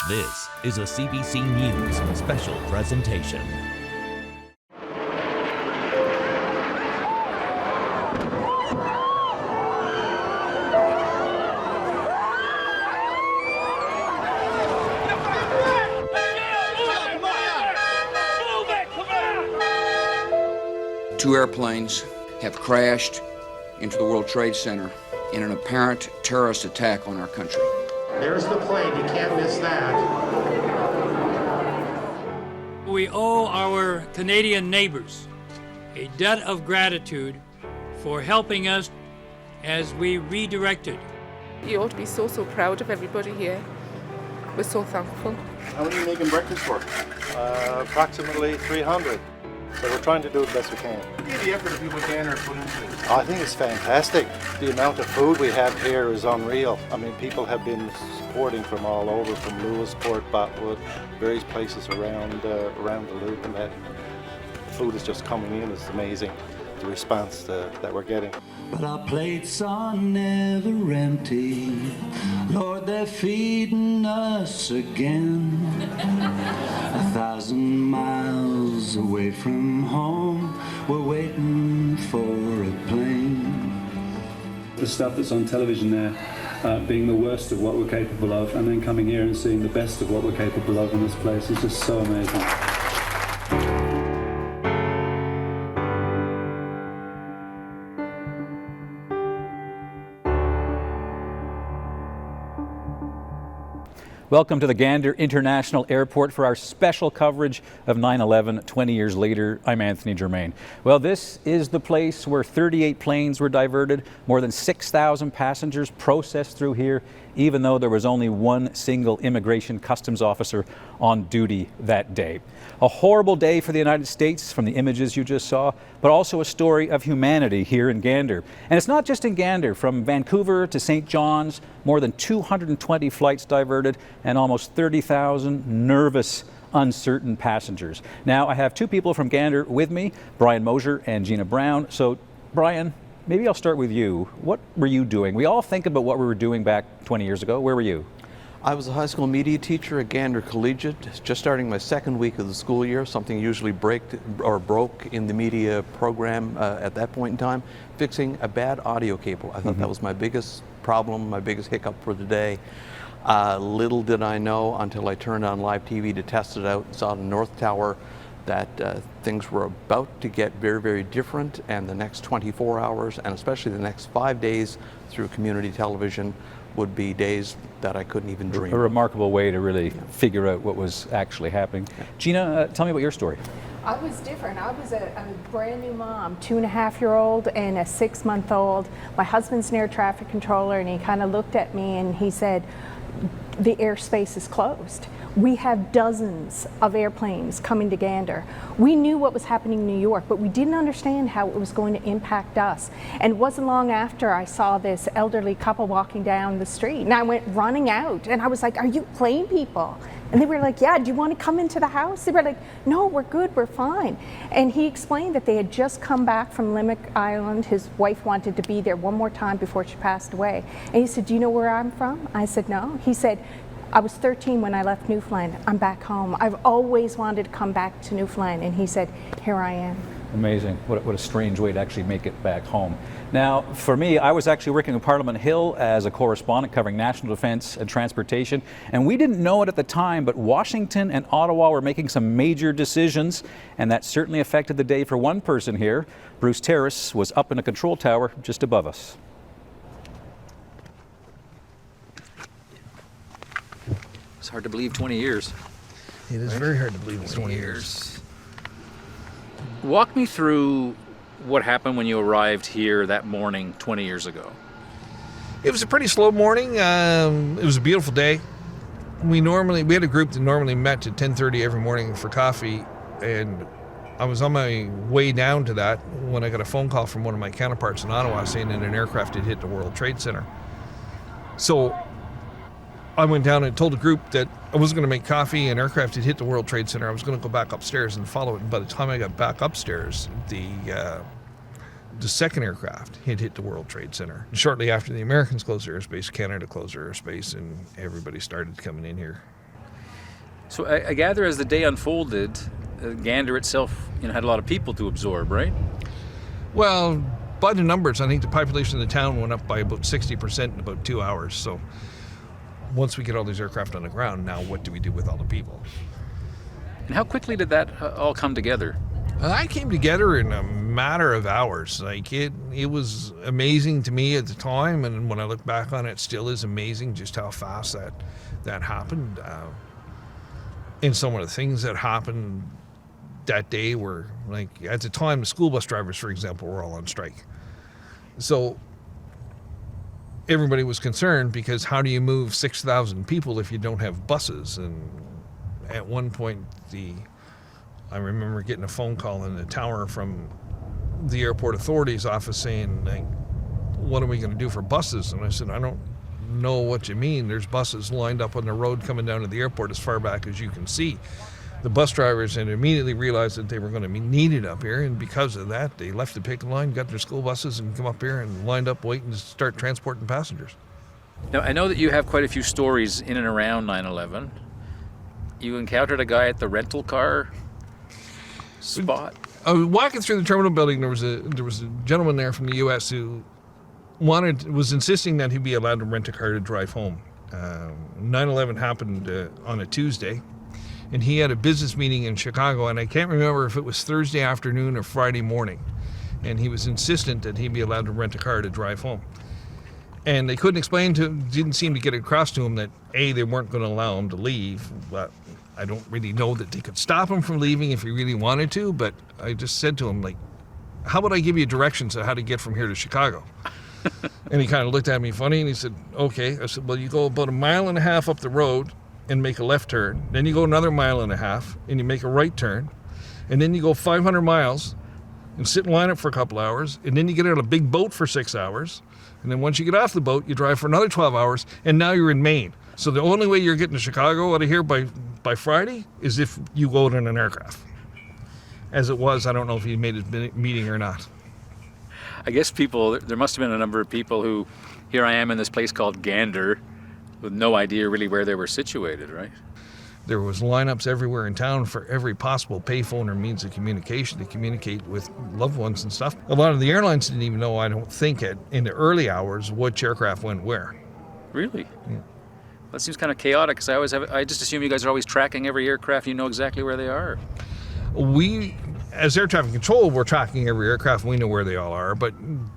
This is a CBC News special presentation. Two airplanes have crashed into the World Trade Center in an apparent terrorist attack on our country. There's the plane, you can't miss that. We owe our Canadian neighbors a debt of gratitude for helping us as we redirected. You ought to be so proud of everybody here. We're so thankful. How many are you making breakfast for? Approximately 300. So we're trying to do the best we can. What do the effort of people down there put into it? I think it's fantastic. The amount of food we have here is unreal. I mean, people have been supporting from all over, from Lewisport, Botwood, various places around the loop, and that food is just coming in. It's amazing, the response that we're getting. But our plates are never empty. Lord, they're feeding us again. 1,000 miles away from home, we're waiting for a plane. The stuff that's on television there, being the worst of what we're capable of, and then coming here and seeing the best of what we're capable of in this place is just so amazing. Welcome to the Gander International Airport for our special coverage of 9/11 20 years later. I'm Anthony Germain. Well, this is the place where 38 planes were diverted, more than 6,000 passengers processed through here, even though there was only one single immigration customs officer on duty that day. A horrible day for the United States from the images you just saw, but also a story of humanity here in Gander. And it's not just in Gander. From Vancouver to St. John's, more than 220 flights diverted and almost 30,000 nervous, uncertain passengers. Now, I have two people from Gander with me, Brian Mosier and Gina Brown. So, Brian, maybe I'll start with you. What were you doing? We all think about what we were doing back 20 years ago. Where were you? I was a high school media teacher at Gander Collegiate, just starting my second week of the school year, something usually broke in the media program at that point in time, fixing a bad audio cable. I thought that was my biggest problem, my biggest hiccup for the day. Little did I know until I turned on live TV to test it out and saw the North Tower that things were about to get very, very different, and the next 24 hours, and especially the next 5 days through community television, would be days that I couldn't even dream. A remarkable way to really figure out what was actually happening. Gina, tell me about your story. I was different. I was a brand new mom, 2.5-year-old and a 6-month-old. My husband's an air traffic controller, and he kind of looked at me and he said, the airspace is closed. We have dozens of airplanes coming to Gander. We knew what was happening in New York, but we didn't understand how it was going to impact us. And it wasn't long after I saw this elderly couple walking down the street, and I went running out, and I was like, are you plane people? And they were like, yeah, do you want to come into the house? They were like, no, we're good, we're fine. And he explained that they had just come back from Limerick Island. His wife wanted to be there one more time before she passed away. And he said, do you know where I'm from? I said, no. He said, I was 13 when I left Newfoundland. I'm back home. I've always wanted to come back to Newfoundland. And he said, here I am. Amazing. What a strange way to actually make it back home. Now, for me, I was actually working in Parliament Hill as a correspondent covering national defense and transportation. And we didn't know it at the time, but Washington and Ottawa were making some major decisions. And that certainly affected the day for one person here. Bruce Terrace was up in a control tower just above us. It's hard to believe 20 years. It is very hard to believe it's 20 years. Walk me through what happened when you arrived here that morning 20 years ago. It was a pretty slow morning. It was a beautiful day. We had a group that normally met at 10:30 every morning for coffee, and I was on my way down to that when I got a phone call from one of my counterparts in Ottawa saying that an aircraft had hit the World Trade Center. So I went down and told the group that I wasn't going to make coffee. An aircraft had hit the World Trade Center. I was going to go back upstairs and follow it. And by the time I got back upstairs, the second aircraft had hit the World Trade Center. And shortly after the Americans closed their airspace, Canada closed their airspace, and everybody started coming in here. So I gather as the day unfolded, Gander itself, had a lot of people to absorb, right? Well, by the numbers, I think the population of the town went up by about 60% in about 2 hours. So once we get all these aircraft on the ground, now what do we do with all the people? And how quickly did that all come together? I came together in a matter of hours. Like it was amazing to me at the time, and when I look back on it, it still is amazing just how fast that happened. And some of the things that happened that day were, like, at the time, the school bus drivers, for example, were all on strike. So everybody was concerned because how do you move 6,000 people if you don't have buses? And at one point, I remember getting a phone call in the tower from the airport authorities office saying, like, what are we going to do for buses? And I said, I don't know what you mean. There's buses lined up on the road coming down to the airport as far back as you can see. The bus drivers had immediately realized that they were going to be needed up here, and because of that, they left the picket line, got their school buses, and come up here and lined up waiting to start transporting passengers. Now, I know that you have quite a few stories in and around 9/11. You encountered a guy at the rental car spot. I was walking through the terminal building. There was a gentleman there from the U.S. who was insisting that he be allowed to rent a car to drive home. 9/11 happened on a Tuesday, and he had a business meeting in Chicago, and I can't remember if it was Thursday afternoon or Friday morning, and he was insistent that he be allowed to rent a car to drive home. And they couldn't explain to him, didn't seem to get across to him that A, they weren't going to allow him to leave, but I don't really know that they could stop him from leaving if he really wanted to, but I just said to him, like, how about I give you directions on how to get from here to Chicago? And he kind of looked at me funny, and he said, okay. I said, well, you go about 1.5 miles up the road and make a left turn. Then you go another 1.5 miles and you make a right turn. And then you go 500 miles and sit and line up for a couple hours. And then you get on a big boat for 6 hours. And then once you get off the boat, you drive for another 12 hours, and now you're in Maine. So the only way you're getting to Chicago out of here by Friday is if you go in an aircraft. As it was, I don't know if he made his meeting or not. I guess there must have been a number of people who, here I am in this place called Gander, with no idea really where they were situated, right? There was lineups everywhere in town for every possible payphone or means of communication to communicate with loved ones and stuff. A lot of the airlines didn't even know, I don't think, in the early hours, which aircraft went where. Really? Yeah. That seems kind of chaotic, because I just assume you guys are always tracking every aircraft. You know exactly where they are. We, as air traffic control, we're tracking every aircraft. We know where they all are, but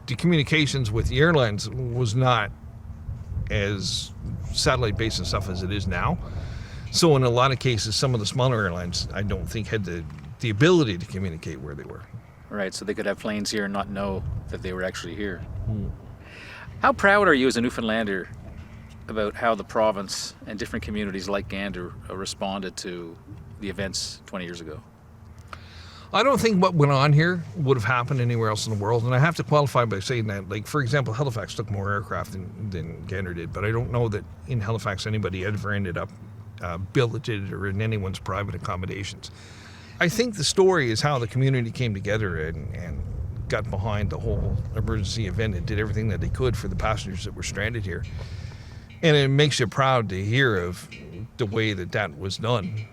the communications with the airlines was not as satellite-based and stuff as it is now. So in a lot of cases, some of the smaller airlines, I don't think, had the ability to communicate where they were. Right, so they could have planes here and not know that they were actually here. How proud are you as a Newfoundlander about how the province and different communities like Gander responded to the events 20 years ago? I don't think what went on here would have happened anywhere else in the world, and I have to qualify by saying that, like, for example, Halifax took more aircraft than Gander did, but I don't know that in Halifax anybody ever ended up billeted or in anyone's private accommodations. I think the story is how the community came together and got behind the whole emergency event and did everything that they could for the passengers that were stranded here. And it makes you proud to hear of the way that was done.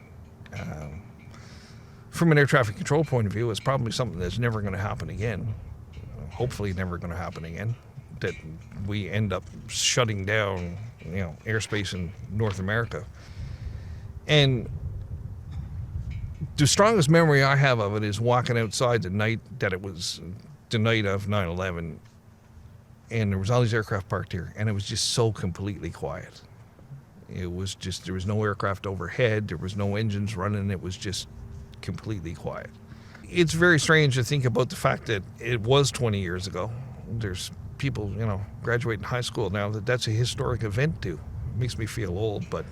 From an air traffic control point of view, it's probably something that's never going to happen again. Hopefully never going to happen again. That we end up shutting down, airspace in North America. And the strongest memory I have of it is walking outside the night that it was the night of 9/11, and there was all these aircraft parked here, and it was just so completely quiet. It was just, there was no aircraft overhead, there was no engines running, it was just completely quiet. It's very strange to think about the fact that it was 20 years ago. There's people, graduating high school now, that's a historic event too. It makes me feel old, but...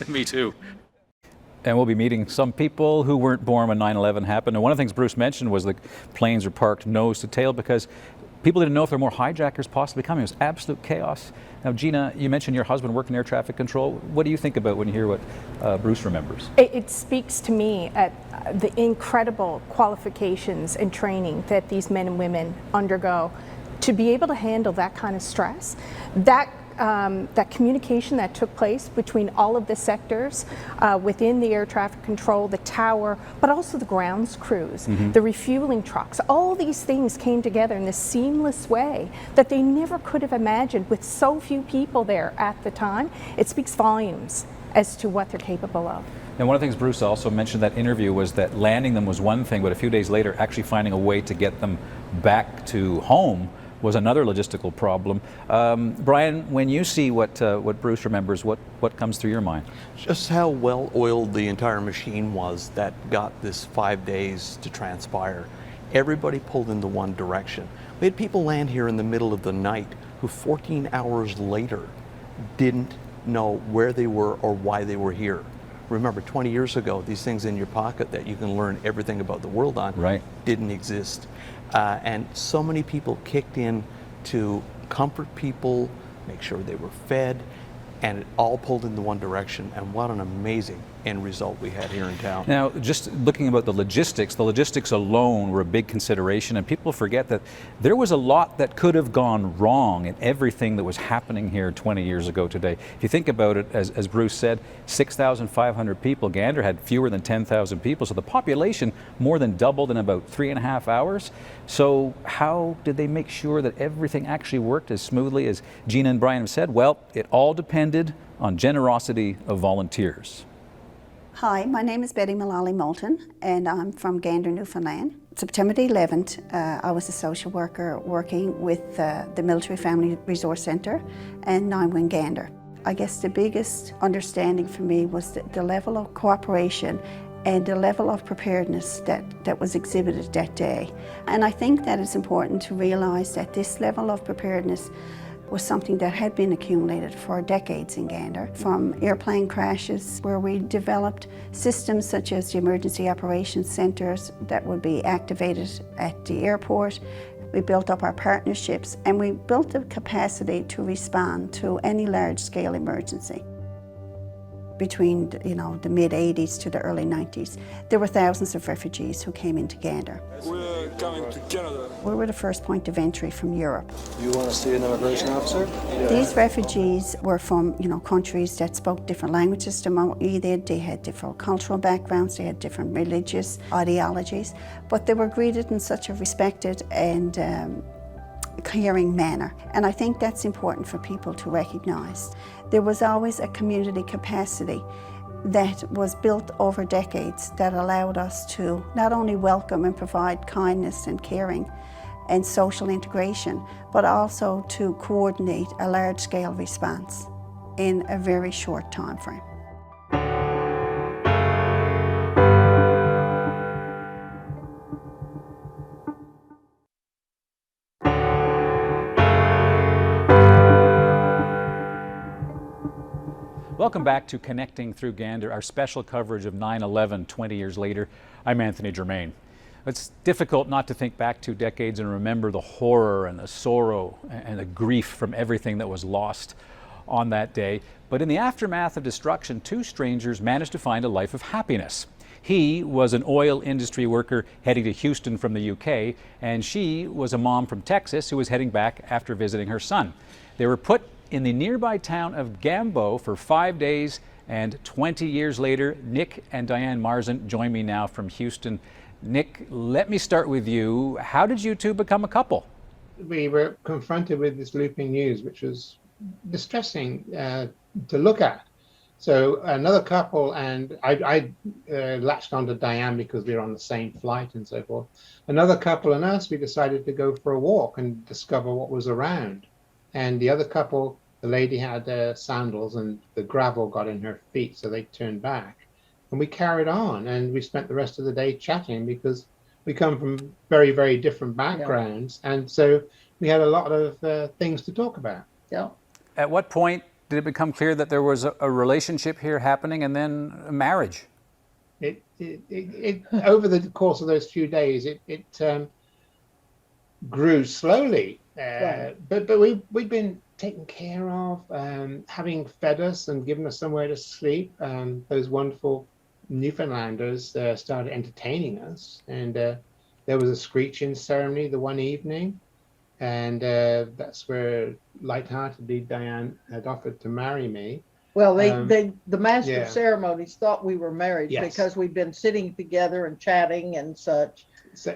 Me too. And we'll be meeting some people who weren't born when 9/11 happened. And one of the things Bruce mentioned was the planes were parked nose to tail because people didn't know if there were more hijackers possibly coming. It was absolute chaos. Now, Gina, you mentioned your husband worked in air traffic control. What do you think about when you hear what Bruce remembers? It speaks to me at the incredible qualifications and training that these men and women undergo to be able to handle that kind of stress. That that communication that took place between all of the sectors within the air traffic control, the tower, but also the grounds crews, the refueling trucks, all these things came together in this seamless way that they never could have imagined with so few people there at the time. It speaks volumes as to what they're capable of. And one of the things Bruce also mentioned in that interview was that landing them was one thing, but a few days later actually finding a way to get them back to home was another logistical problem. Brian, when you see what Bruce remembers, what comes through your mind? Just how well oiled the entire machine was that got this 5 days to transpire. Everybody pulled into one direction. We had people land here in the middle of the night who 14 hours later didn't know where they were or why they were here. Remember, 20 years ago, these things in your pocket that you can learn everything about the world on didn't exist. And so many people kicked in to comfort people, make sure they were fed, and it all pulled into one direction. And what an amazing end result we had here in town. Now, just looking about the logistics alone were a big consideration, and people forget that there was a lot that could have gone wrong in everything that was happening here 20 years ago today. If you think about it, as Bruce said, 6,500 people. Gander had fewer than 10,000 people, so the population more than doubled in about 3.5 hours. So how did they make sure that everything actually worked as smoothly as Gina and Brian have said? Well, it all depended on generosity of volunteers. Hi, my name is Betty Mullally Moulton, and I'm from Gander, Newfoundland. September the 11th, I was a social worker working with the Military Family Resource Centre and 9 Gander. I guess the biggest understanding for me was the level of cooperation and the level of preparedness that was exhibited that day. And I think that it's important to realise that this level of preparedness was something that had been accumulated for decades in Gander, from airplane crashes where we developed systems such as the emergency operations centres that would be activated at the airport. We built up our partnerships and we built the capacity to respond to any large-scale emergency. Between the mid-80s to the early 90s, there were thousands of refugees who came into Gander. We're coming to Canada. We were the first point of entry from Europe. You want to see an immigration officer? These refugees were from countries that spoke different languages than what we did. They had different cultural backgrounds, they had different religious ideologies, but they were greeted in such a respected and caring manner. And I think that's important for people to recognise. There was always a community capacity that was built over decades that allowed us to not only welcome and provide kindness and caring and social integration, but also to coordinate a large-scale response in a very short time frame. Welcome back to Connecting Through Gander, our special coverage of 9/11 20 years later. I'm Anthony Germain. It's difficult not to think back 2 decades and remember the horror and the sorrow and the grief from everything that was lost on that day. But in the aftermath of destruction, 2 strangers managed to find a life of happiness. He was an oil industry worker heading to Houston from the UK, and she was a mom from Texas who was heading back after visiting her son. They were put in the nearby town of Gambo for 5 days, and 20 years later, Nick and Diane Marzin join me now from Houston. Nick, let me start with you. How did you 2 become a couple? We were confronted with this looping news, which was distressing to look at. So another couple, and I latched onto Diane because we were on the same flight and so forth. Another couple and us, we decided to go for a walk and discover what was around. And the other couple, the lady had sandals and the gravel got in her feet, so they turned back. And we carried on, and we spent the rest of the day chatting because we come from very, very different backgrounds. Yeah. And so we had a lot of things to talk about. Yeah. At what point did it become clear that there was a relationship here happening and then a marriage? It over the course of those few days, it grew slowly. But we've been taken care of, having fed us and given us somewhere to sleep. Those wonderful Newfoundlanders started entertaining us, and there was a screeching ceremony the one evening, and that's where lightheartedly Diane had offered to marry me. Well, the master yeah. of ceremonies thought we were married Yes. because we'd been sitting together and chatting and such. So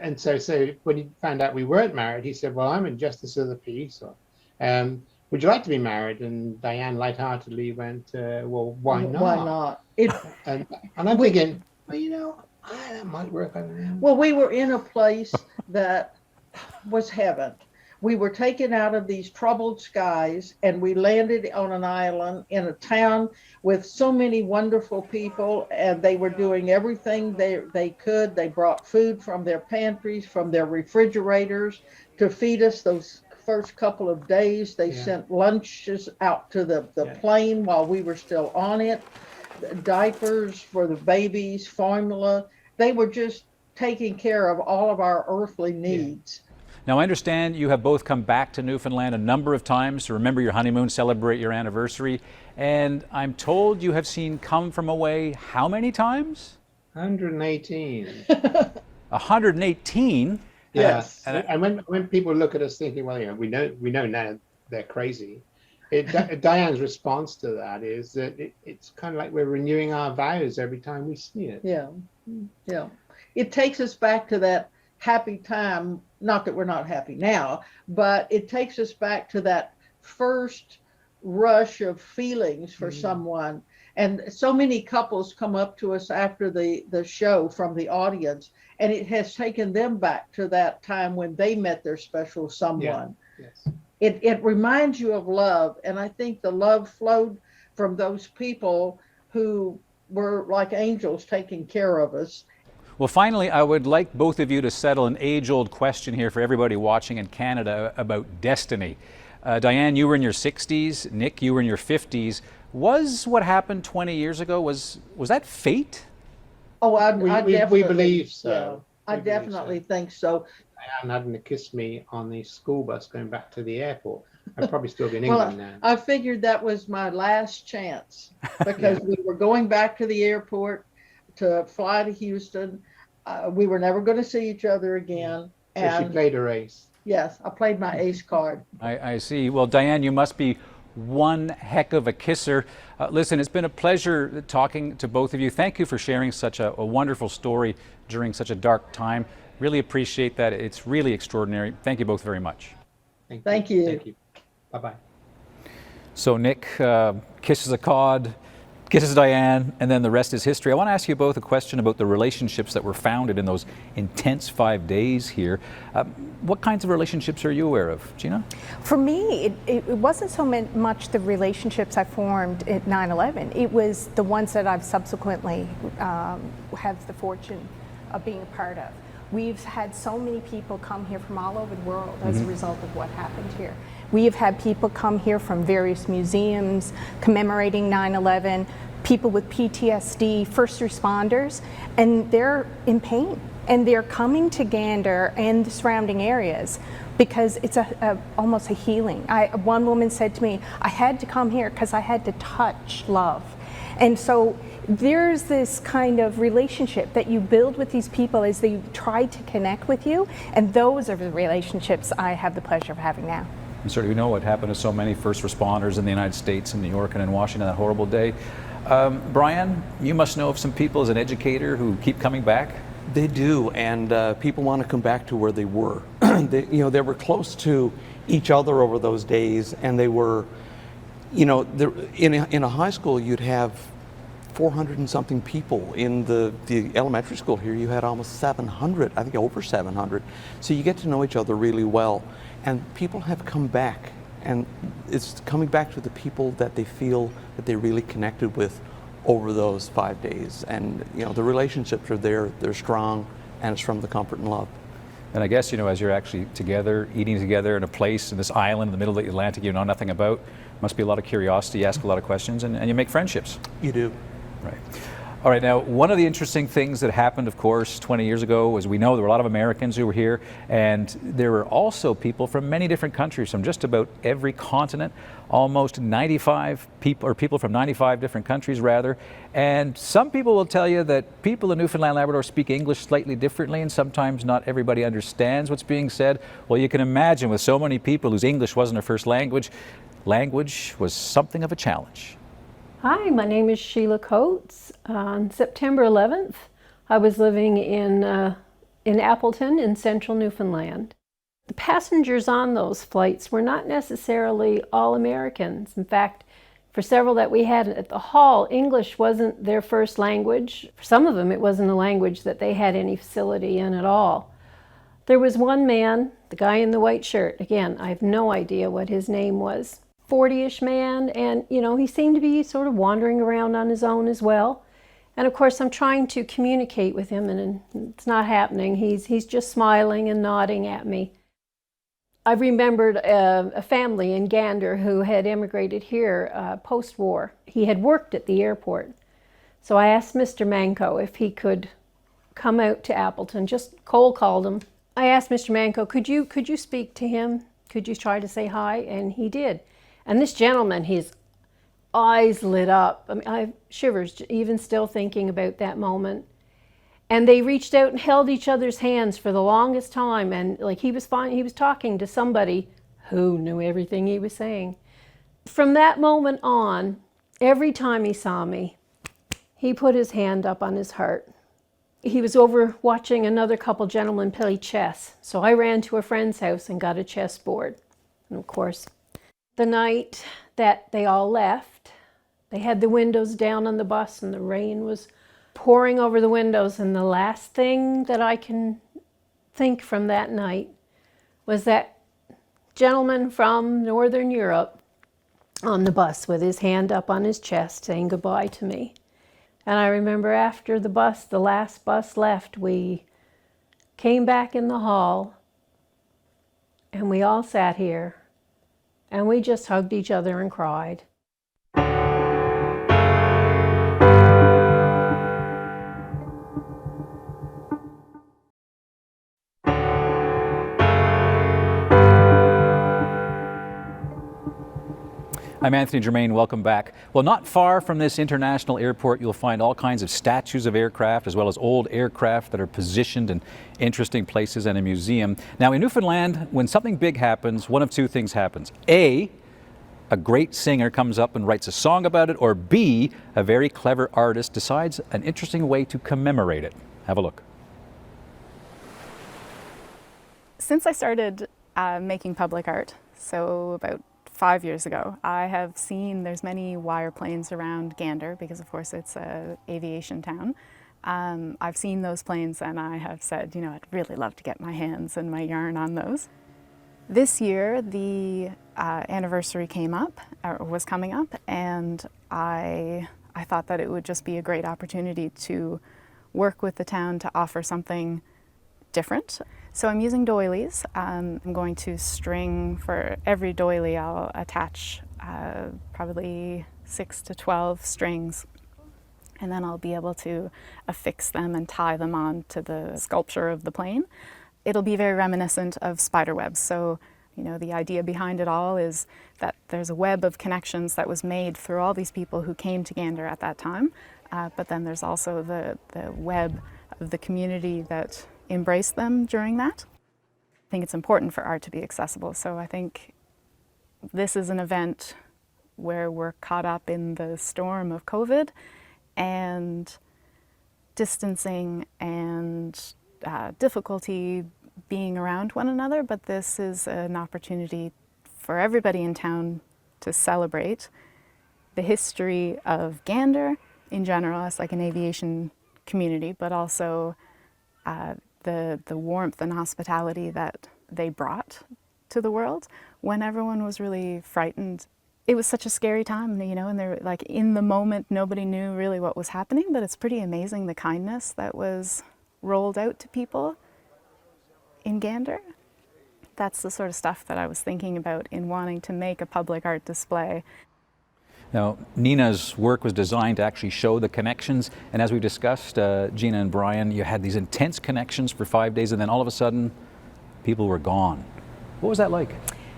when he found out we weren't married, he said, "Well, I'm a justice of the peace. Or, would you like to be married?" And Diane lightheartedly went, "Well, why not? Why not?" And I'm thinking, well, you know, that might work. I don't know. Well, we were in a place that was heaven. We were taken out of these troubled skies, and we landed on an island in a town with so many wonderful people, and they were doing everything they could. They brought food from their pantries, from their refrigerators to feed us those first couple of days. They sent lunches out to the plane while we were still on it, diapers for the babies, formula. They were just taking care of all of our earthly needs. Now, I understand you have both come back to Newfoundland a number of times to remember your honeymoon, celebrate your anniversary, and I'm told you have seen Come From Away how many times? 118. 118? Yes. And when people look at us thinking, well, you know, we know now they're crazy. Diane's response to that is that it's kind of like we're renewing our vows every time we see it. Yeah. It takes us back to that happy time. Not that we're not happy now, but it takes us back to that first rush of feelings for someone. And so many couples come up to us after the show from the audience, and it has taken them back to that time when they met their special someone. Yeah. Yes. It reminds you of love, and I think the love flowed from those people who were like angels taking care of us. Well, finally, I would like both of you to settle an age-old question here for everybody watching in Canada about destiny. Diane, you were in your 60s. Nick, you were in your 50s. Was what happened 20 years ago, was that fate? Oh, I we definitely believe so. Yeah, I definitely think so. Diane having to kiss me on the school bus going back to the airport. I'd probably still be in Well, England now. I figured that was my last chance because we were going back to the airport to fly to Houston. We were never going to see each other again. So she played a race. Yes, I played my ace card. I see. Well, Diane, you must be one heck of a kisser. Listen, it's been a pleasure talking to both of you. Thank you for sharing such a wonderful story during such a dark time. Really appreciate that. It's really extraordinary. Thank you both very much. Thank you. Thank you. Bye-bye. So Nick kisses a cod, kisses Diane, and then the rest is history. I want to ask you both a question about the relationships that were founded in those intense 5 days here. What kinds of relationships are you aware of, Gina? For me, it wasn't so much the relationships I formed at 9/11. It was the ones that I've subsequently have the fortune of being a part of. We've had so many people come here from all over the world as a result of what happened here. We have had people come here from various museums commemorating 9/11, people with PTSD, first responders, and they're in pain. And they're coming to Gander and the surrounding areas because it's almost a healing. One woman said to me, I had to come here because I had to touch love. And so there's this kind of relationship that you build with these people as they try to connect with you, and those are the relationships I have the pleasure of having now. And certainly we know what happened to so many first responders in the United States, in New York and in Washington, that horrible day. Brian, you must know of some people as an educator who keep coming back. They do, and people want to come back to where they were. They were close to each other over those days, and they were, in a high school you'd have 400 and something people. In the elementary school here you had almost 700, I think over 700. So you get to know each other really well, and people have come back, and it's coming back to the people that they feel that they really connected with over those 5 days. And the relationships are there, they're strong, and it's from the comfort and love. And I guess, as you're actually together, eating together in a place, in this island in the middle of the Atlantic you know nothing about, must be a lot of curiosity, you ask a lot of questions, and you make friendships. You do. Right. All right, now, one of the interesting things that happened, of course, 20 years ago was we know there were a lot of Americans who were here, and there were also people from many different countries, from just about every continent, almost 95 people, or people from 95 different countries, rather. And some people will tell you that people in Newfoundland, Labrador speak English slightly differently, and sometimes not everybody understands what's being said. Well, you can imagine with so many people whose English wasn't their first language, language was something of a challenge. Hi, my name is Sheila Coates. On September 11th, I was living in Appleton in central Newfoundland. The passengers on those flights were not necessarily all Americans. In fact, for several that we had at the hall, English wasn't their first language. For some of them, it wasn't a language that they had any facility in at all. There was one man, the guy in the white shirt. Again, I have no idea what his name was. 40-ish man, and he seemed to be sort of wandering around on his own as well. And of course I'm trying to communicate with him, and it's not happening. He's just smiling and nodding at me. I remembered a family in Gander who had immigrated here post-war. He had worked at the airport. So I asked Mr. Manco if he could come out to Appleton, just cold called him. I asked Mr. Manco, could you speak to him? Could you try to say hi? And he did. And this gentleman, his eyes lit up. I mean, I have shivers even still thinking about that moment. And they reached out and held each other's hands for the longest time. And like he was talking to somebody who knew everything he was saying. From that moment on, every time he saw me, he put his hand up on his heart. He was over watching another couple gentlemen play chess. So I ran to a friend's house and got a chessboard. And of course, the night that they all left, they had the windows down on the bus and the rain was pouring over the windows, and the last thing that I can think from that night was that gentleman from Northern Europe on the bus with his hand up on his chest saying goodbye to me. And I remember after the last bus left, we came back in the hall and we all sat here. And we just hugged each other and cried. I'm Anthony Germain, welcome back. Well, not far from this international airport, you'll find all kinds of statues of aircraft, as well as old aircraft that are positioned in interesting places and a museum. Now, in Newfoundland, when something big happens, one of two things happens. A great singer comes up and writes a song about it, or B, a very clever artist decides an interesting way to commemorate it. Have a look. Since I started making public art, so about 5 years ago, I have seen there's many wire planes around Gander because of course it's an aviation town. I've seen those planes and I have said, I'd really love to get my hands and my yarn on those. This year the anniversary was coming up, and I thought that it would just be a great opportunity to work with the town to offer something different. So I'm using doilies. I'm going to string, for every doily I'll attach probably 6 to 12 strings, and then I'll be able to affix them and tie them on to the sculpture of the plane. It'll be very reminiscent of spider webs. So, the idea behind it all is that there's a web of connections that was made through all these people who came to Gander at that time, but then there's also the web of the community that embrace them during that. I think it's important for art to be accessible, so I think this is an event where we're caught up in the storm of COVID and distancing and difficulty being around one another, but this is an opportunity for everybody in town to celebrate the history of Gander in general as like an aviation community, but also the warmth and hospitality that they brought to the world when everyone was really frightened. It was such a scary time, and they're like in the moment, nobody knew really what was happening, but it's pretty amazing the kindness that was rolled out to people in Gander. That's the sort of stuff that I was thinking about in wanting to make a public art display. Now, Nina's work was designed to actually show the connections, and as we've discussed, Gina and Brian, you had these intense connections for 5 days, and then all of a sudden, people were gone. What was that like?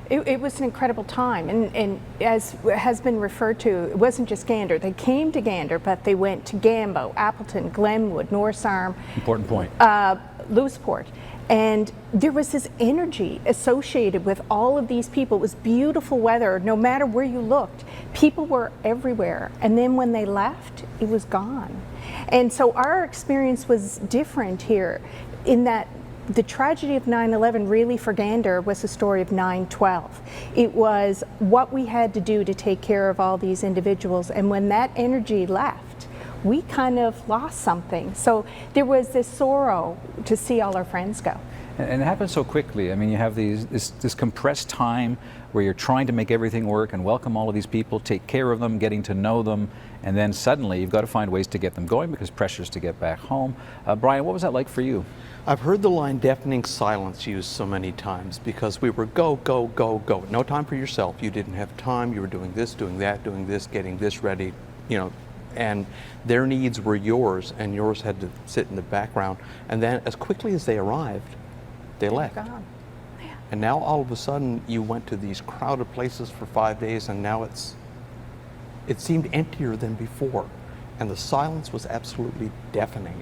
It was an incredible time, and as has been referred to, it wasn't just Gander. They came to Gander, but they went to Gambo, Appleton, Glenwood, North Arm. Important point. Lewisport. And there was this energy associated with all of these people. It was beautiful weather, no matter where you looked. People were everywhere. And then when they left, it was gone. And so our experience was different here in that the tragedy of 9/11 really for Gander was the story of 9/12. It was what we had to do to take care of all these individuals, and when that energy left, we kind of lost something. So there was this sorrow to see all our friends go. And it happened so quickly. I mean, you have this compressed time where you're trying to make everything work and welcome all of these people, take care of them, getting to know them, and then suddenly you've got to find ways to get them going because pressures to get back home. Brian, what was that like for you? I've heard the line deafening silence used so many times because we were go, go, go, go. No time for yourself. You didn't have time. You were doing this, doing that, doing this, getting this ready, you know, and their needs were yours and yours had to sit in the background. And then as quickly as they arrived, they left. Gone. And now all of a sudden you went to these crowded places for 5 days and now it seemed emptier than before. And the silence was absolutely deafening.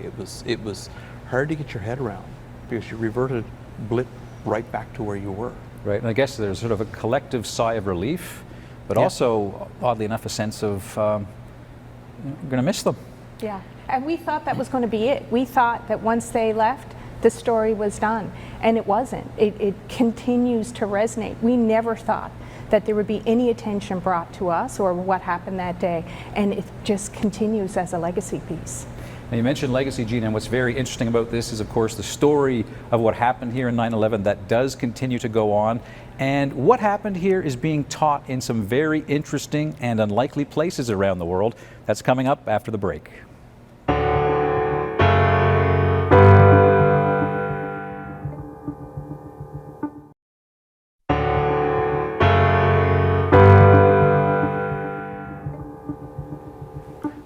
It was hard to get your head around because you reverted blip right back to where you were. Right, and I guess there's sort of a collective sigh of relief, but also, oddly enough, a sense of we're going to miss them. Yeah, and we thought that was going to be it. We thought that once they left, the story was done, and it wasn't. It continues to resonate. We never thought that there would be any attention brought to us or what happened that day, and it just continues as a legacy piece. Now you mentioned legacy, Gina, and what's very interesting about this is, of course, the story of what happened here in 9/11 that does continue to go on. And what happened here is being taught in some very interesting and unlikely places around the world. That's coming up after the break.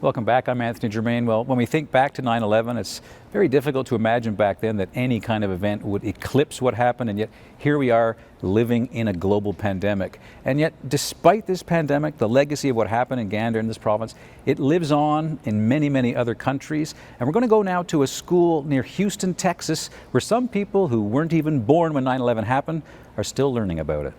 Welcome back. I'm Anthony Germain. Well, when we think back to 9/11, it's very difficult to imagine back then that any kind of event would eclipse what happened, and yet here we are living in a global pandemic. And yet, despite this pandemic, the legacy of what happened in Gander in this province, it lives on in many, many other countries. And we're going to go now to a school near Houston, Texas, where some people who weren't even born when 9/11 happened are still learning about it.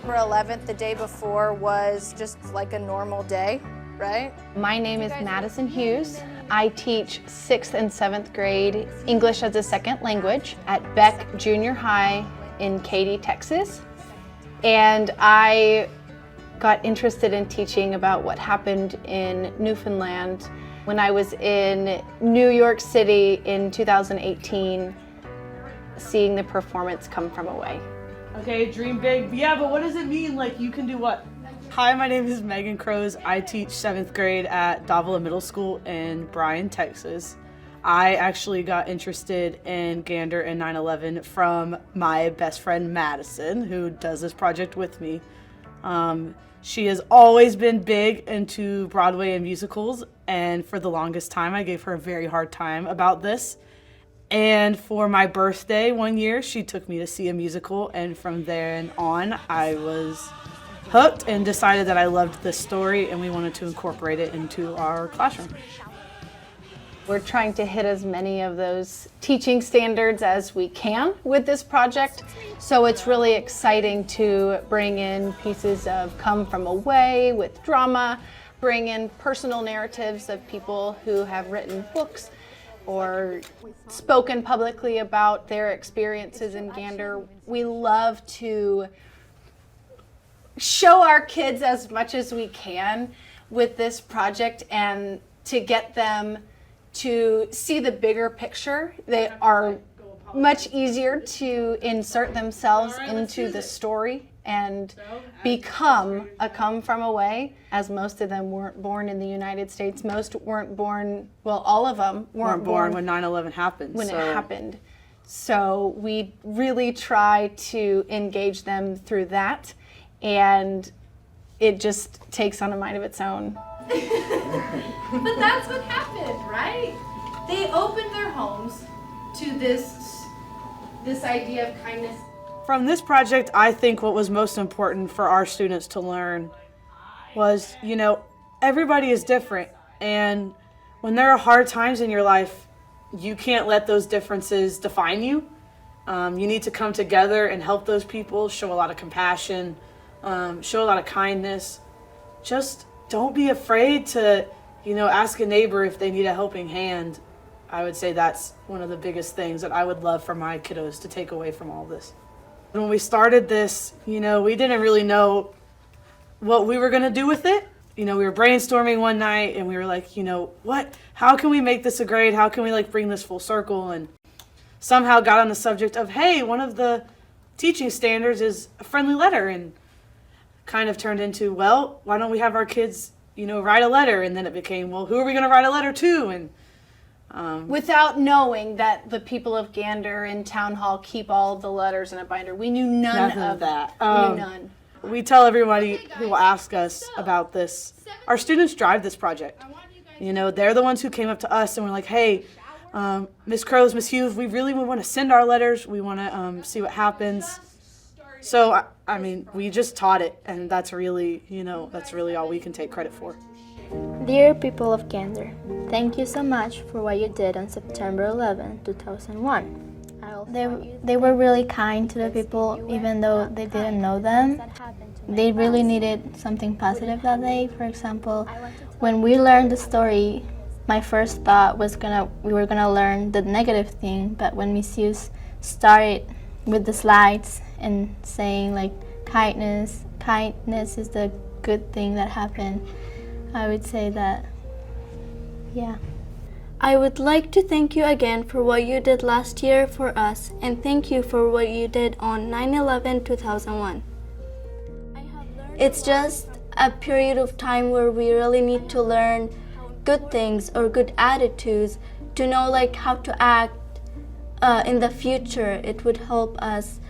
September 11th, the day before, was just like a normal day, right? My name is Madison Hughes. I teach 6th and 7th grade English as a second language at Beck Junior High in Katy, Texas. And I got interested in teaching about what happened in Newfoundland when I was in New York City in 2018, seeing the performance Come From Away. Okay, dream big. Yeah, but what does it mean? Like, you can do what? Hi, my name is Megan Crows. I teach 7th grade at Davila Middle School in Bryan, Texas. I actually got interested in Gander and 9/11 from my best friend Madison, who does this project with me. She has always been big into Broadway and musicals, and for the longest time I gave her a very hard time about this. And for my birthday one year, she took me to see a musical, and from then on I was hooked and decided that I loved this story and we wanted to incorporate it into our classroom. We're trying to hit as many of those teaching standards as we can with this project. So it's really exciting to bring in pieces of Come From Away with drama, bring in personal narratives of people who have written books or spoken publicly about their experiences in Gander. We love to show our kids as much as we can with this project and to get them to see the bigger picture. They are much easier to insert themselves into the story and become a come from away, as most of them weren't born in the United States. Most weren't born, well, all of them weren't born when 9/11 happened. When it happened. So we really try to engage them through that, and it just takes on a mind of its own. But that's what happened, right? They opened their homes to this idea of kindness. From this project, I think what was most important for our students to learn was, you know, everybody is different. And when there are hard times in your life, you can't let those differences define you. You need to come together and help those people, show a lot of compassion, show a lot of kindness. Just don't be afraid to, you know, ask a neighbor if they need a helping hand. I would say that's one of the biggest things that I would love for my kiddos to take away from all this. When we started this, you know, we didn't really know what we were gonna do with it. You know, we were brainstorming one night and we were like, you know, how can we make this a grade? How can we like bring this full circle? And somehow got on the subject of, hey, one of the teaching standards is a friendly letter, and kind of turned into, well, why don't we have our kids, you know, write a letter? And then it became, well, who are we gonna write a letter to? And without knowing that the people of Gander in Town Hall keep all the letters in a binder. We knew none of that. We knew none. We tell everybody who will ask us about this, our students drive this project. You know, they're the ones who came up to us and were like, hey, Miss Crows, Miss Hughes, we want to send our letters. We want to see what happens. So, I mean, we just taught it, and that's really, you know, that's really all we can take credit for. Dear people of Gander, thank you so much for what you did on September 11, 2001. They were really kind to the people, even though they didn't know them. They really needed something positive that day. For example, when we learned the story, my first thought was we were gonna learn the negative thing, but when Miss Hughes started with the slides and saying like kindness is the good thing that happened, I would say that, yeah. I would like to thank you again for what you did last year for us, and thank you for what you did on 9/11/2001. It's just a period of time where we really need to learn good things or good attitudes to know like how to act in the future. It would help us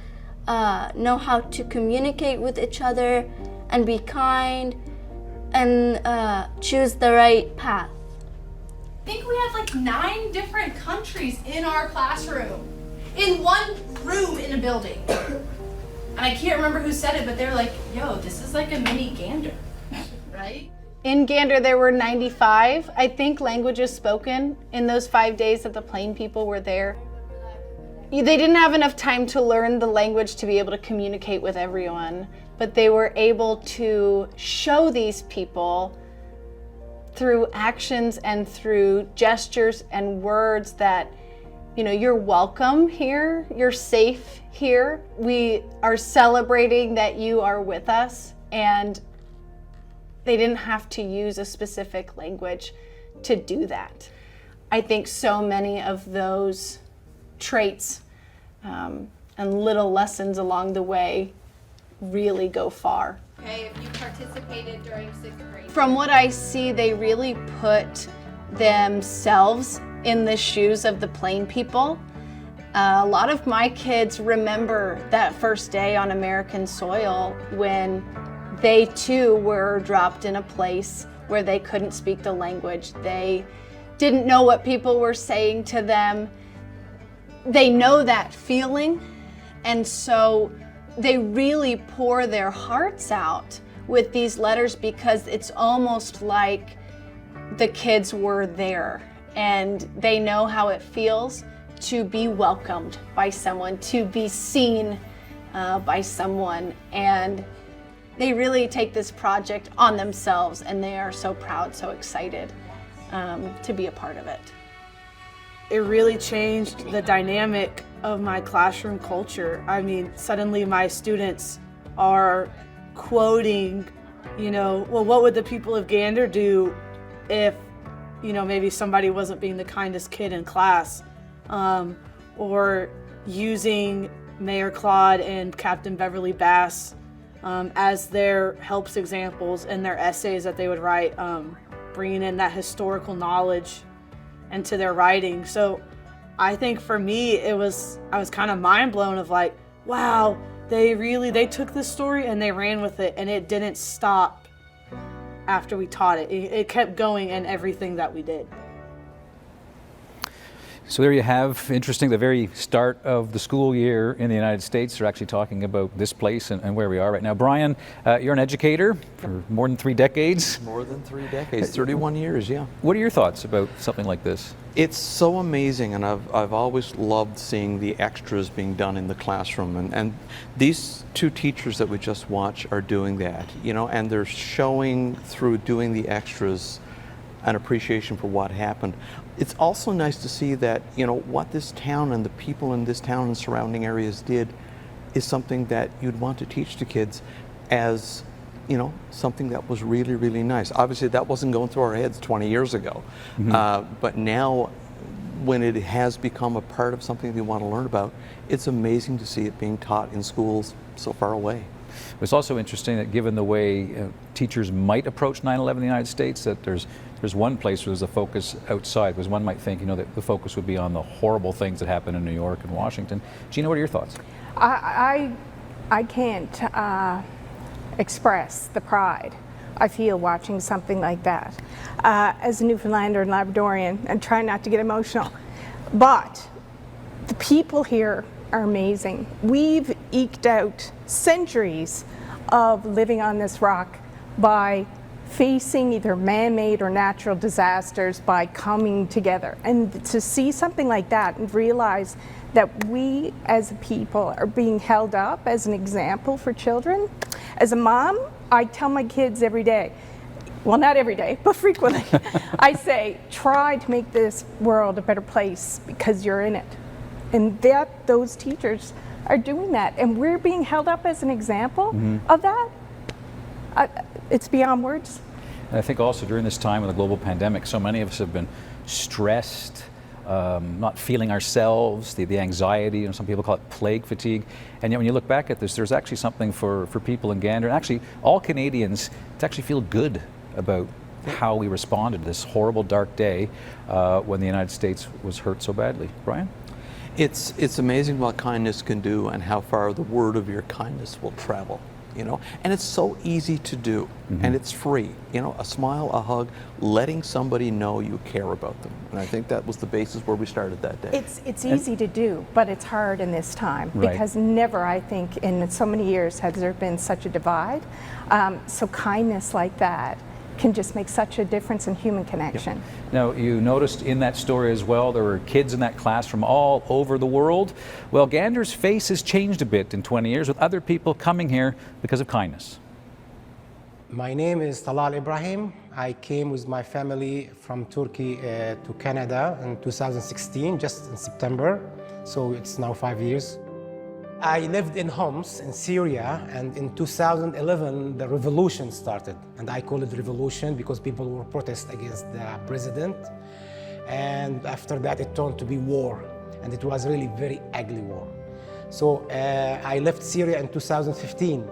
know how to communicate with each other and be kind and choose the right path. I think we had like 9 different countries in our classroom, in one room in a building. And I can't remember who said it, but they were like, yo, this is like a mini Gander, right? In Gander, there were 95, I think, languages spoken in those 5 days that the Plain people were there. They didn't have enough time to learn the language to be able to communicate with everyone, but they were able to show these people through actions and through gestures and words that, you know, you're welcome here, you're safe here. We are celebrating that you are with us, and they didn't have to use a specific language to do that. I think so many of those traits and little lessons along the way really go far. Okay, if you participated during 6th grade. From what I see, they really put themselves in the shoes of the Plain people. A lot of my kids remember that first day on American soil when they too were dropped in a place where they couldn't speak the language. They didn't know what people were saying to them. They know that feeling, and so they really pour their hearts out with these letters because it's almost like the kids were there and they know how it feels to be welcomed by someone, to be seen by someone, and they really take this project on themselves, and they are so proud, so excited to be a part of it. It really changed the dynamic of my classroom culture. I mean, suddenly my students are quoting, you know, well, what would the people of Gander do if, you know, maybe somebody wasn't being the kindest kid in class? or using Mayor Claude and Captain Beverly Bass as their helps examples in their essays that they would write, bringing in that historical knowledge into their writing. So I think for me, I was kind of mind blown of like, wow, they took this story and they ran with it, and it didn't stop after we taught it. It kept going in everything that we did. So there you have, interesting, the very start of the school year in the United States. They're actually talking about this place and where we are right now. Brian, you're an educator for more than 3 decades. More than 3 decades, 31 years, yeah. What are your thoughts about something like this? It's so amazing, and I've always loved seeing the extras being done in the classroom, and these 2 teachers that we just watched are doing that, you know, and they're showing through doing the extras an appreciation for what happened. It's also nice to see that, you know, what this town and the people in this town and surrounding areas did is something that you'd want to teach to kids as, you know, something that was really, really nice. Obviously, that wasn't going through our heads 20 years ago. But now, when it has become a part of something they want to learn about, it's amazing to see it being taught in schools so far away. It's also interesting that given the way teachers might approach 9/11 in the United States, that there's one place where there's a focus outside, because one might think, you know, that the focus would be on the horrible things that happen in New York and Washington. Gina, what are your thoughts? I can't express the pride I feel watching something like that. As a Newfoundlander and Labradorian, and try not to get emotional, but the people here are amazing. We've eked out centuries of living on this rock by facing either man-made or natural disasters, by coming together. And to see something like that and realize that we as a people are being held up as an example for children. As a mom, I tell my kids every day, well, not every day, but frequently, I say, try to make this world a better place because you're in it. And those teachers are doing that. And we're being held up as an example of that. It's beyond words. And I think also during this time of the global pandemic, so many of us have been stressed, not feeling ourselves, the anxiety, and some people call it plague fatigue. And yet when you look back at this, there's actually something for people in Gander, and actually all Canadians, to actually feel good about how we responded to this horrible dark day when the United States was hurt so badly. Brian? It's amazing what kindness can do and how far the word of your kindness will travel, you know, and it's so easy to do, and it's free, you know, a smile, a hug, letting somebody know you care about them. And I think that was the basis where we started that day. It's easy to do, but it's hard in this time, because never, I think, in so many years has there been such a divide. So kindness like that can just make such a difference in human connection. Now, you noticed in that story as well, there were kids in that class from all over the world. Well, Gander's face has changed a bit in 20 years, with other people coming here because of kindness. My name is Talal Ibrahim. I came with my family from Turkey to Canada in 2016, just in September, so it's now 5 years. I lived in Homs in Syria, and in 2011 the revolution started, and I call it revolution because people were protesting against the president, and after that it turned to be war, and it was really very ugly war. So I left Syria in 2015.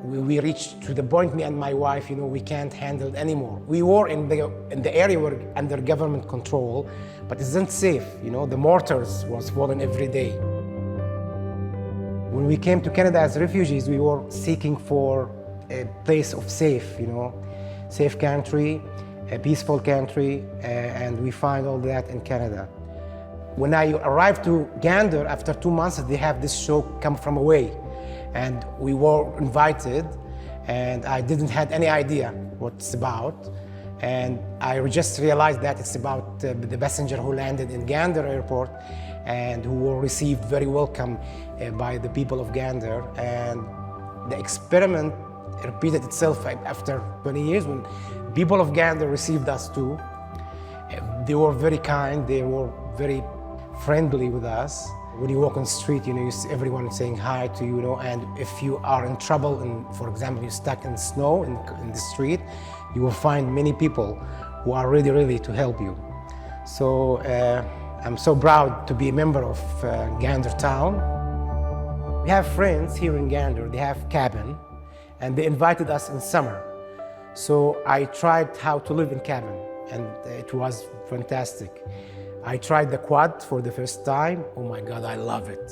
We reached to the point, me and my wife, you know, we can't handle it anymore. We were in the area were under government control, but it isn't safe, you know, the mortars was falling every day. When we came to Canada as refugees, we were seeking for a place of safe, you know, safe country, a peaceful country, and we find all that in Canada. When I arrived to Gander, after 2 months, they have this show, Come From Away, and we were invited, and I didn't have any idea what it's about. And I just realized that it's about the passenger who landed in Gander airport and who were received very welcome by the people of Gander. And the experiment repeated itself after 20 years when people of Gander received us too. They were very kind, they were very friendly with us. When you walk on the street, you know, you see everyone saying hi to you, you know, and if you are in trouble, and for example, you're stuck in snow in the street, you will find many people who are ready to help you. So I'm so proud to be a member of Gander Town. We have friends here in Gander, they have cabin, and they invited us in summer. So I tried how to live in cabin, and it was fantastic. I tried the quad for the first time. Oh my God, I love it.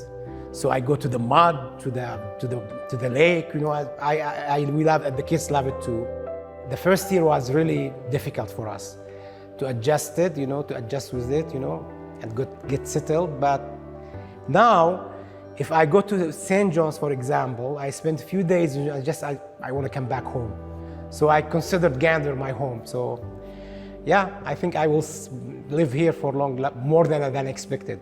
So I go to the mud, to the lake. You know, we love it. The kids love it too. The first year was really difficult for us to adjust it, you know, to adjust with it, you know, and get settled. But now, if I go to St. John's, for example, I spend a few days. I want to come back home. So I considered Gander my home. So, yeah, I think I will live here for long, more than expected.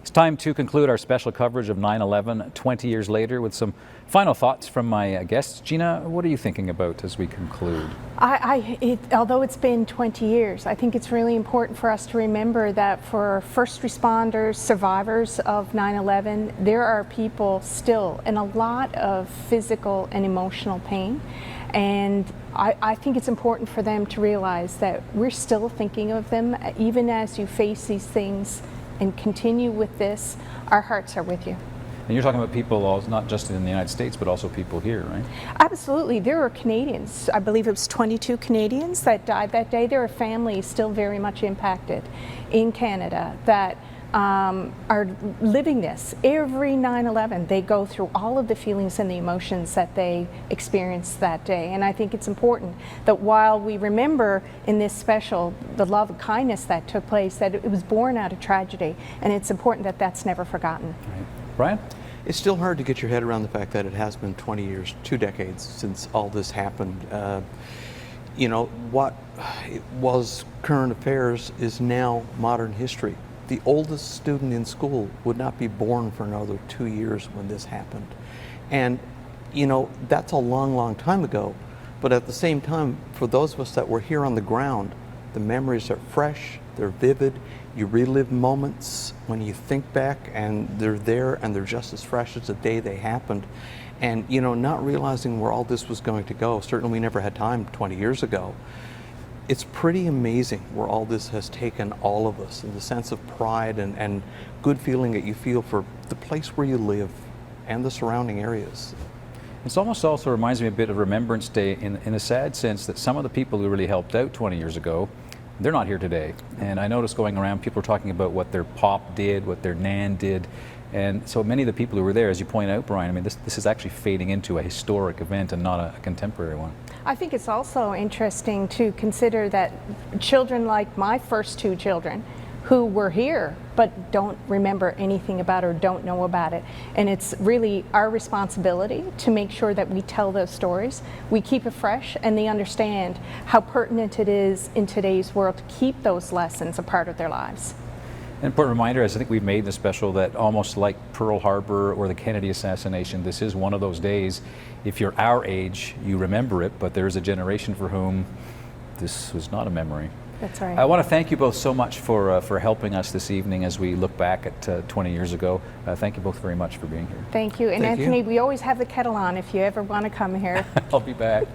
It's time to conclude our special coverage of 9/11 20 years later with some final thoughts from my guests. Gina, what are you thinking about as we conclude? Although it's been 20 years, I think it's really important for us to remember that for first responders, survivors of 9/11, there are people still in a lot of physical and emotional pain. And I think it's important for them to realize that we're still thinking of them, even as you face these things and continue with this, our hearts are with you. And you're talking about people not just in the United States, but also people here, right? Absolutely. There are Canadians, I believe it was 22 Canadians that died that day. There are families still very much impacted in Canada that are living this. Every 9/11, they go through all of the feelings and the emotions that they experienced that day. And I think it's important that while we remember in this special the love and kindness that took place, that it was born out of tragedy, and it's important that that's never forgotten. Right. Brian? It's still hard to get your head around the fact that it has been 20 years, 2 decades since all this happened. You know, what was current affairs is now modern history. The oldest student in school would not be born for another 2 years when this happened. And, you know, that's a long, long time ago. But at the same time, for those of us that were here on the ground, the memories are fresh, they're vivid. You relive moments when you think back and they're there and they're just as fresh as the day they happened. And, you know, not realizing where all this was going to go, certainly we never had time 20 years ago. It's pretty amazing where all this has taken all of us, and the sense of pride and good feeling that you feel for the place where you live and the surrounding areas. It's almost also reminds me a bit of Remembrance Day in a sad sense that some of the people who really helped out 20 years ago, they're not here today. And I noticed going around, people are talking about what their pop did, what their nan did. And so many of the people who were there, as you point out, Brian, I mean, this is actually fading into a historic event and not a contemporary one. I think it's also interesting to consider that children like my first 2 children who were here but don't remember anything about it or don't know about it. And it's really our responsibility to make sure that we tell those stories, we keep it fresh, and they understand how pertinent it is in today's world to keep those lessons a part of their lives. An important reminder, as I think we've made in the special, that almost like Pearl Harbor or the Kennedy assassination, this is one of those days, if you're our age, you remember it, but there's a generation for whom this was not a memory. That's right. I want to thank you both so much for helping us this evening as we look back at 20 years ago. Thank you both very much for being here. Thank you. And Thank Anthony, you. we always have the kettle on if you ever want to come here. I'll be back.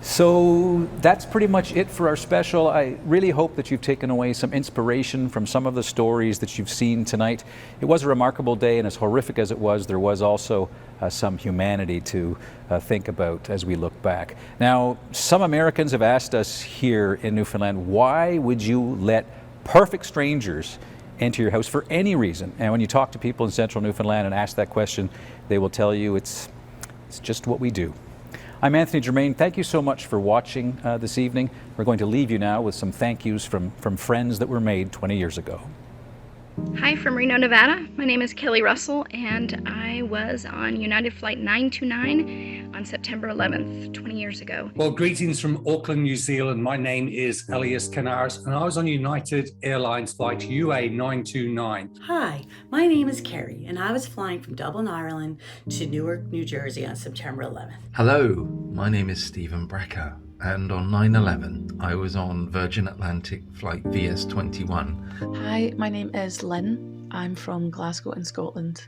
So that's pretty much it for our special. I really hope that you've taken away some inspiration from some of the stories that you've seen tonight. It was a remarkable day, and as horrific as it was, there was also some humanity to think about as we look back. Now, some Americans have asked us here in Newfoundland, why would you let perfect strangers enter your house for any reason? And when you talk to people in central Newfoundland and ask that question, they will tell you it's just what we do. I'm Anthony Germain. Thank you so much for watching this evening. We're going to leave you now with some thank yous from friends that were made 20 years ago. Hi from Reno, Nevada. My name is Kelly Russell, and I was on United Flight 929 on September 11th, 20 years ago. Well, greetings from Auckland, New Zealand. My name is Elias Canaris, and I was on United Airlines flight UA 929. Hi, my name is Carrie, and I was flying from Dublin, Ireland to Newark, New Jersey on September 11th. Hello, my name is Stephen Brecker, and on 9/11 I was on Virgin Atlantic flight VS21. Hi, my name is Lynn. I'm from Glasgow in Scotland.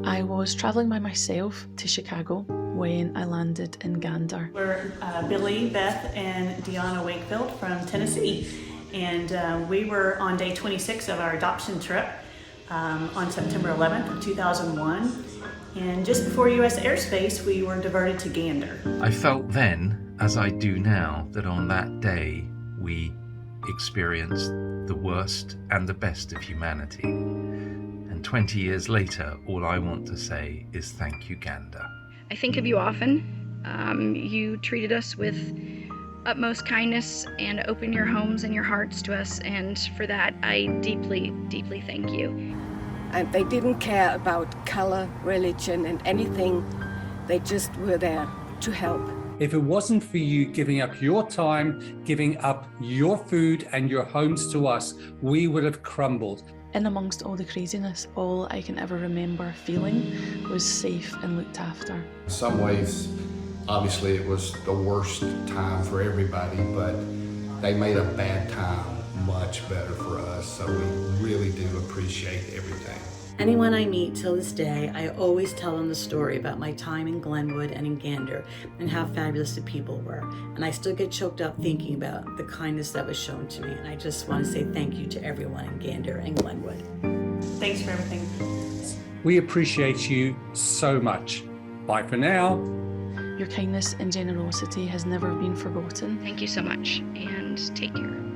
I was travelling by myself to Chicago when I landed in Gander. We're Billy, Beth, and Deanna Wakefield from Tennessee, and we were on day 26 of our adoption trip on September 11th of 2001, and just before U.S. airspace we were diverted to Gander. I felt then, as I do now, that on that day we experienced the worst and the best of humanity. And 20 years later, all I want to say is thank you, Gander. I think of you often. You treated us with utmost kindness and opened your homes and your hearts to us, and for that I deeply, deeply thank you. And they didn't care about color, religion, and anything. They just were there to help. If it wasn't for you giving up your time, giving up your food and your homes to us, we would have crumbled. In amongst all the craziness, all I can ever remember feeling was safe and looked after. In some ways, obviously it was the worst time for everybody, but they made a bad time much better for us, so we really do appreciate everything. Anyone I meet till this day, I always tell them the story about my time in Glenwood and in Gander and how fabulous the people were. And I still get choked up thinking about the kindness that was shown to me. And I just want to say thank you to everyone in Gander and Glenwood. Thanks for everything. We appreciate you so much. Bye for now. Your kindness and generosity has never been forgotten. Thank you so much, and take care.